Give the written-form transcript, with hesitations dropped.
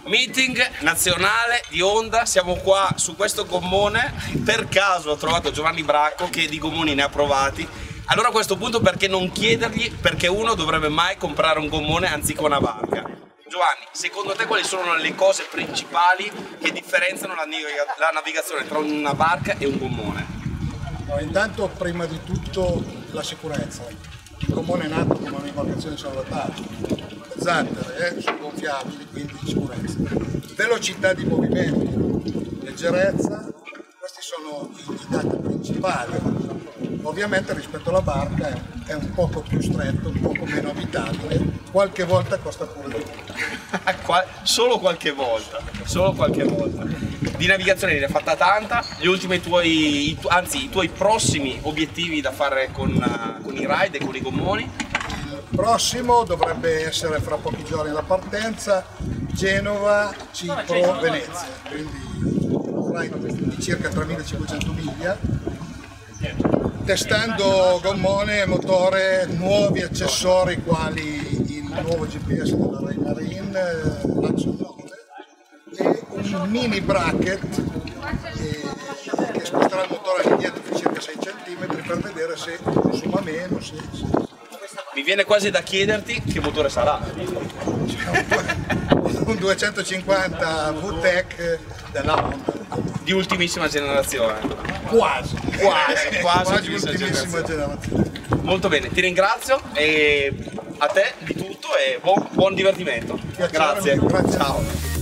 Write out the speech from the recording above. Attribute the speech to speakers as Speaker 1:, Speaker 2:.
Speaker 1: Meeting nazionale di Honda, siamo qua su questo gommone. Per caso ho trovato Giovanni Bracco che di gommoni ne ha provati. Allora a questo punto perché non chiedergli perché uno dovrebbe mai comprare un gommone anziché una barca? Giovanni, secondo te quali sono le cose principali che differenziano la navigazione tra una barca e un gommone?
Speaker 2: No, intanto prima di tutto la sicurezza. Il gommone è nato come un'imbarcazione salvataggio. Le zantere sono gonfiabili, quindi sicurezza. Velocità di movimento, leggerezza, questi sono i dati principali. Ovviamente rispetto alla barca è un poco più stretto, un poco meno abitabile, qualche volta costa pure di più.
Speaker 1: Solo qualche volta, solo qualche volta. Di navigazione ne hai fatta tanta, gli ultimi i tuoi prossimi obiettivi da fare con i ride e con i gommoni?
Speaker 2: Il prossimo dovrebbe essere fra pochi giorni la partenza, Genova, Cipro, Venezia, quindi un ride di circa 3500 miglia, testando gommone e motore, nuovi accessori quali il nuovo GPS della Raymarine, l'Action 9 e un mini bracket che sposterà il motore all'indietro di circa 6 cm per vedere se consuma meno.
Speaker 1: Mi viene quasi da chiederti che motore sarà.
Speaker 2: Un 250 VTEC della Honda.
Speaker 1: Di ultimissima generazione.
Speaker 2: Quasi
Speaker 1: ultimissima generazione. Molto bene, ti ringrazio e a te di tutto e buon divertimento.
Speaker 2: Grazie.
Speaker 1: Ciao.